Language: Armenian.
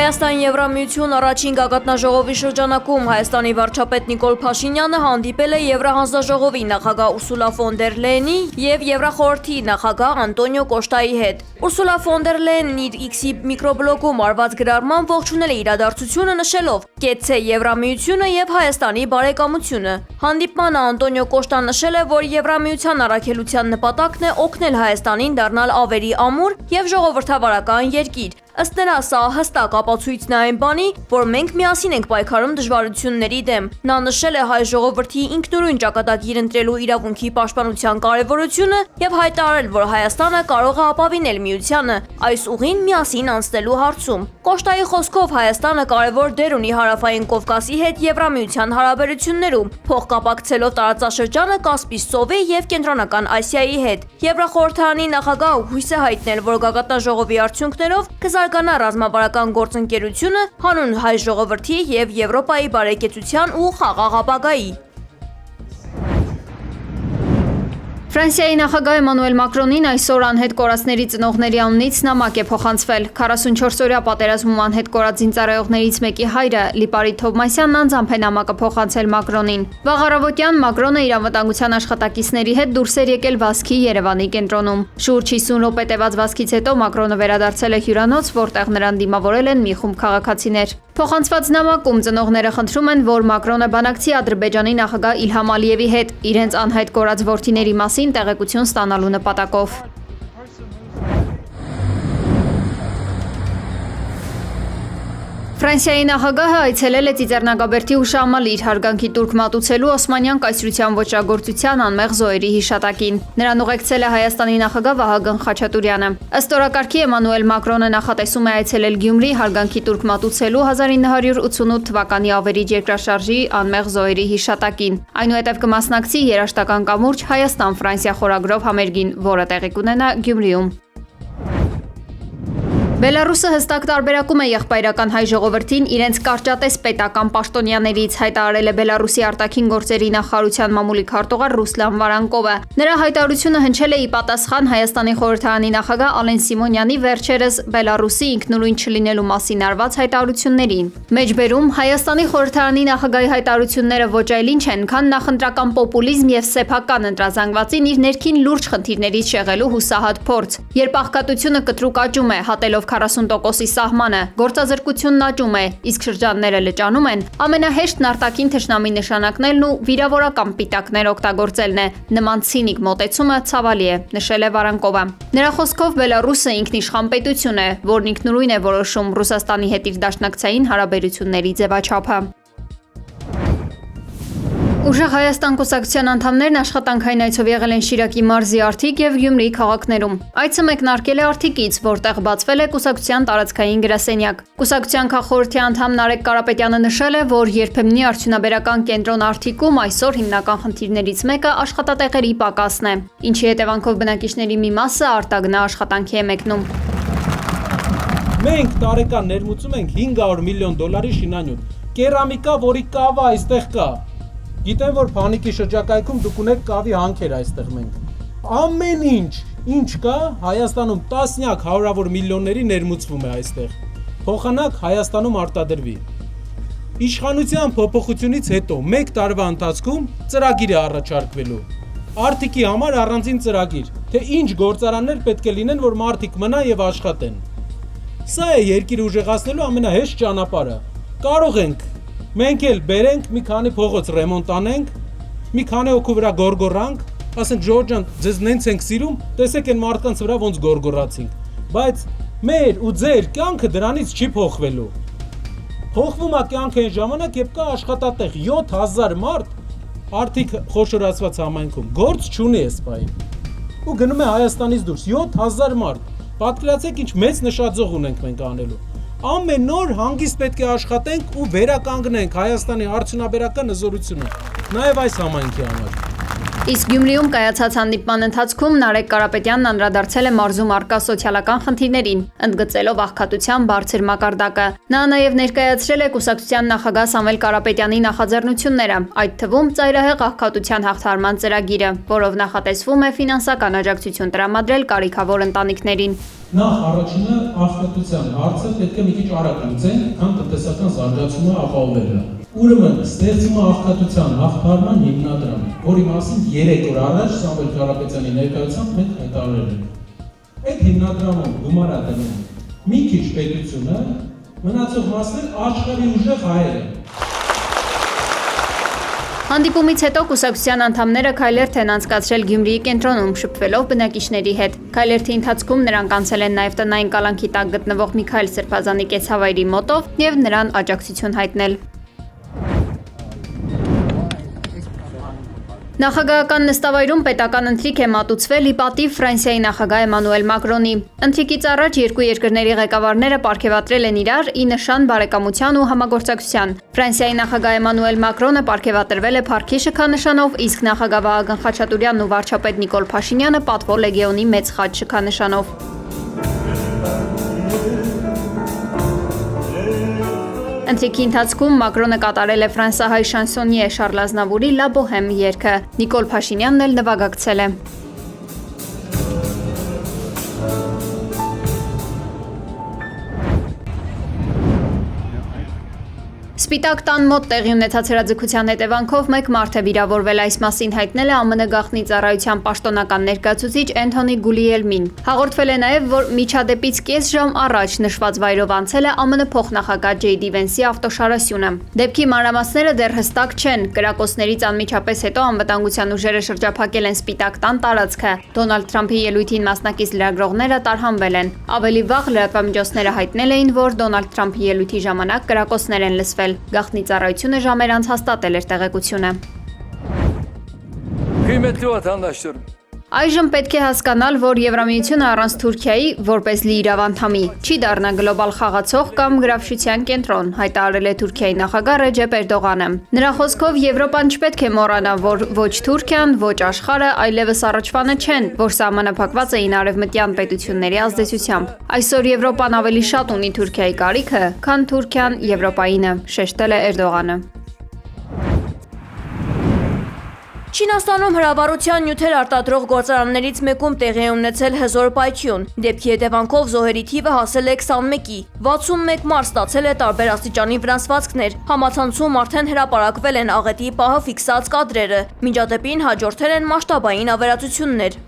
Հայաստան-Եվրամիություն առաջին գագաթնաժողովի շրջանակում Հայաստանի վարչապետ Նիկոլ Փաշինյանը հանդիպել է Եվրահանձնաժողովի նախագահ Ուրսուլա ֆոն դեր Լեյենի և Եվրախորհրդի նախագահ Անտոնիո Կոշտայի հետ։ Ուրսուլա ֆոն դեր Լեյենն իր X-ի միկրոբլոգում արված գրառմամբ ողջունել է իրադարձությունը, նշելով. «Կեցցե Եվրամիությունը և Հայաստանի բարեկամությունը»։ Հանդիպմանը Անտոնիո Կոշտան նշել է, որ Եվրամիության առաքելության նպատակն է օգնել Հայաստանին դառնալ ավելի ամուր և ժողովրդավարական երկիր։ Ըստ նրա, սա հստակ ապացույցն է այն բանի, որ մենք միասին ենք պայքարում դժվարությունների դեմ։ Նա նշել է հայ ժողովրդի ինքնուրույն ճակատագիր ընտրելու իրավունքի պաշտպանության կարևորությունը և հայտարարել, որ Հայաստանը կարող է ապավինել միությանը այս ուղին միասին անցնելու հարցում։ Կոշտայի խոսքով Հայաստանը կարևոր դեր ունի Հարավային Կովկասի հետ Եվրամիության հարաբերություններում, փոխկապակցելով տարածաշրջանը Կասպից ծովի և Կենտրոնական Ասիայի հետ։ Եվրախորհրդարանի նախագահը հույս է հայտնել, որ գագաթնաժողովի արդյունքներով կզարգանա ռազմավարական գործընկերությունը հանուն հայ ժողովրդի և Եվրոպայի բարեկեցության ու խաղաղ ապագայի։ Ֆրանսիայի նախագահ Էմանուել Մակրոնին այսօր անհետ կորածների ծնողների անունից նամակ է փոխանցվել։ 44-օրյա պատերազմում անհետ կորած զինծառայողներից մեկի հայրը Լիպարիտ Թովմասյանն անձամբ է նամակը փոխանցել Մակրոնին։ Վաղ առավոտյան Մակրոնը իր անվտանգության աշխատակիցների հետ դուրս էր եկել վազքի Երևանի կենտրոնում։ Շուրջ 50 րոպե տևած վազքից հետո Մակրոնը վերադարձել է հյուրանոց, որտեղ նրան դիմավորել են մի խումբ քաղաքացիներ։ Փոխանցված նամակում ծնողները խնդրում են, որ Մակրոնը բանակցի Ադրբեջանի նախագահ Իլհամ Ալիևի հետ իրենց անհետ կորած որդիների մասին տեղեկություն ստանալու նպատակով։ Ֆրանսիայի նախագահը այցելել է Ծիծեռնագաբերդի հուշահամալիր իր հարգանքի տուրք մատուցելու Օսմանյան կայսրության ոճրագործության անմեղ զոհերի հիշատակին։ Նրան ուղեկցել է Հայաստանի նախագահ Վահագն Խաչատուրյանը։ Ըստ օրակարգի Էմանուել Մակրոնը նախատեսում է այցելել Գյումրի հարգանքի տուրք մատուցելու 1988 թվականի ավերիչ երկրաշարժի անմեղ զոհերի հիշատակին։ Այնուհետև կմասնակցի երաժշտական կամուրջ Հայաստան-Ֆրանսիա խորագրով համերգին, որը տեղի կունենա Գյումրիում։ Բելարուսը հստակ տարբերակում է եղբայրական հայ ժողովրդին իրենց կարճատես պետական պաշտոնյաներից, հայտարարել է Բելարուսի արտաքին գործերի նախարարության մամուլի քարտուղար Ռուսլան Վարանկովը։ Նրա հայտարարությունը հնչել է ի պատասխան Հայաստանի խորհրդարանի նախագահ Ալեն Սիմոնյանի վերջերս Բելարուսի ինքնուրույն չլինելու մասին արված հայտարարություններին։ Մեջբերում Հայաստանի խորհրդարանի նախագահի հայտարարությունները ոչ այլ ինչ են, քան նախընտրական պոպուլիզմ եւ սեփական ընտրազանգվածին իր ներքին լուրջ խնդիրներից շեղելու հուսահատ փորձ։ Երբ աղքատությունը կտրուկ աճում է, հատելով 40%-ի սահմանը, գործազրկությունն աճում է, իսկ շրջանները լճանում են, ամենահեշտն արտաքին թշնամի նշանակնելն ու վիրավորական պիտակներ օգտագործելն է։ Նման ցինիկ մոտեցումը ցավալի է, նշել է Վարանկովը։ Նրա խոսքով Բելարուսը ինքնիշխան պետություն է, որն ինքնուրույն է որոշում Ռուսաստանի հետ իր դաշնակցային հարաբերությունների ձևաչափը։ Ուժեղ Հայաստան կուսակցության անդամներն աշխատանքային այցով եղել են Շիրակի մարզի Արթիկ և Գյումրի քաղաքներում։ Այցը մեկնարկել է Արթիկից, որտեղ բացվել է կուսակցության տարածքային գրասենյակ։ Կուսակցության քաղխորհրդի անդամ Նարեկ Կարապետյանը նշել է, որ երբեմնի արդյունաբերական կենտրոն Արթիկում այսօր հիմնական խնդիրներից մեկը աշխատատեղերի պակասն է, ինչի հետևանքով բնակիչների մի մասը արտագնա աշխատանքի է մեկնում։ Մենք տարեկան ներմուծում ենք $500 միլիոն շինանյութ, կերամիկա, որի կավը այստեղ կա։ Գիտեմ, որ Փանիկի շրջակայքում դուք ունեք կավի հանքեր այստեղ մենք։ Ամեն ինչ կա, Հայաստանում տասնյակ հարյուրավոր միլիոնների ներմուծվում է այստեղ։ Փոխանակ Հայաստանում արտադրվի։ Իշխանության փոփոխությունից հետո 1 տարվա ընթացքում ծրագիր է առաջարկվելու։ Արթիկի համար առանձին ծրագիր, թե ինչ գործարաններ պետք է լինեն, որ մարդիկ մնան եւ աշխատեն։ Սա է երկիրը ուժեղացնելու ամենահեշտ ճանապարհը։ Կարող ենք մենք էլ բերենք մի քանի փողոց ռեմոնտ անենք, մի քանի հոգու վրա գորգորանք, ասենք Ժորժ ջան, ձեզ նենց ենք սիրում, տեսեք այն մարդկանց վրա ոնց գորգորացինք, բայց մեր ու ձեր կյանքը դրանից չի փոխվելու։ Փոխվում է կյանքը այն ժամանակ, երբ կա աշխատատեղ 7000 մարդ Արթիկ խոշորացված համայնքում, գործ չունի այս պահին։ Ու գնում է Հայաստանից դուրս 7000 մարդ։ Պատկերացեք ինչ մեծ նշաձող ունենք մենք անելու։ Ամեն օր հանգիստ պետք է աշխատենք ու վերականգնենք Հայաստանի արդյունաբերական հզորությունը, նաև այս համայնքի համար։ Իսկ Գյումրիում կայացած հանդիպման ընթացքում Նարեկ Կարապետյանն անդրադարձել է մարզում առկա սոցիալական խնդիրներին, ընդգծելով աղքատության բարձր մակարդակը։ Նա նաև ներկայացրել է կուսակցության նախագահ Սամվել Կարապետյանի նախաձեռնությունները, այդ թվում ծայրահեղ աղքատության հաղթահարման ծրագիրը, որով նախատեսվում է ֆինանսական աջակցություն տրամադրել կարիքավոր ընտանիքներին։ Նախ առաջինը աղքատության հարցը պետք է մի քիչ արագ լուծենք, քան տնտեսական զարգացումը ապահովելը։ Ուրեմն ստեղծումը աղքատության հաղթահարման հիմնադրամ, որի մասին 3 օր առաջ Սամվել Կարապետյանի ներկայությամբ մենք հայտարարել ենք։ Այդ հիմնադրամում գումար է դնում մի քիչ պետությունը, մնացող մասն աշխարհի ուժեղ հայերը։ Հանդիպումից հետո կուսակցության անդամները քայլերթ են անցկացրել Գյումրիի կենտրոնում, շփվելով բնակիչների հետ։ Քայլերթի ընթացքում նրանք անցել են նաև տնային կալանքի տակ գտնվող Միքայել Սրբազանի կեցավայրի մոտով և նրան աջակցություն հայտնել։ Նախագահական նստավայրում պետական ընթրիք է մատուցվել ի պատիվ Ֆրանսիայի նախագահ Էմանուել Մակրոնի։ Ընթրիքից առաջ երկու երկրների ղեկավարները պարգևատրել են իրար ի նշան բարեկամության ու համագործակցության։ Ֆրանսիայի նախագահ Էմանուել Մակրոնը պարգևատրվել է Փառքի շքանշանով, իսկ նախագահ Վահագն Խաչատուրյանն ու վարչապետ Նիկոլ Փաշինյանը Պատվո լեգեոնի մեծ խաչ շքանշանով։ Ընթրիքի ընթացքում Մակրոնը կատարել է ֆրանսահայ շանսոնիե Շարլ Ազնավուրի «Լա Բոհեմ» երգը, Նիկոլ Փաշինյանն էլ նվագակցել է։ Սպիտակ տան մոտ տեղի ունեցած հրաձգության հետևանքով մեկ մարդ է վիրավորվել, այս մասին հայտնել է ԱՄՆ գաղտնի ծառայության պաշտոնական ներկայացուցիչ Էնթոնի Գուլիելմին։ Հաղորդվել է նաև, որ միջադեպից կես ժամ առաջ նշված վայրով անցել է ԱՄՆ փոխնախագահ Ջեյ Դի Վենսի ավտոշարասյունը։ Դեպքի մանրամասները դեռ հստակ չեն, կրակոցներից անմիջապես հետո անվտանգության ուժերը շրջափակել են Սպիտակ տան տարածքը։ Դոնալդ Թրամփի ելույթին մասնակից լրագրողները տարհանվել են։ Ավելի վաղ լրատվամիջոցները հայտնել էին, որ Դոնալդ Թրամփի ելույթի ժամանակ կրակոցներ են լսվել։ Գաղտնի ծառայությունը ժամեր անց հաստատել էր տեղեկությունը։ Այժմ պետք է հասկանալ, որ Եվրամիությունը առանց Թուրքիայի, որպես լիիրավ անդամի, չի դառնա գլոբալ խաղացող կամ գրավչության կենտրոն, հայտարարել է Թուրքիայի նախագահ Ռեջեփ Էրդողանը։ Նրա խոսքով Եվրոպան չպետք է մոռանա, որ ոչ Թուրքիան, ոչ աշխարհը այլևս առաջվանը չեն, որ սահմանափակված էին արևմտյան պետությունների ազդեցությամբ։ Այսօր Եվրոպան ավելի շատ ունի Թուրքիայի կարիքը, քան Թուրքիան Եվրոպայինը, շեշտել է Էրդողանը։ Չինաստանում հրավառության նյութեր արտադրող գործարաններից մեկում տեղի է ունեցել հզոր պայթյուն։ Դեպքի հետևանքով զոհերի թիվը հասել է 21-ի։ 61 մարդ ստացել է տարբեր աստիճանի վնասվածքներ։ Համացանցում արդեն հրապարակվել են աղետի պահը ֆիքսած կադրերը։ Միջադեպին հաջորդել են մասշտաբային ավերածություններ։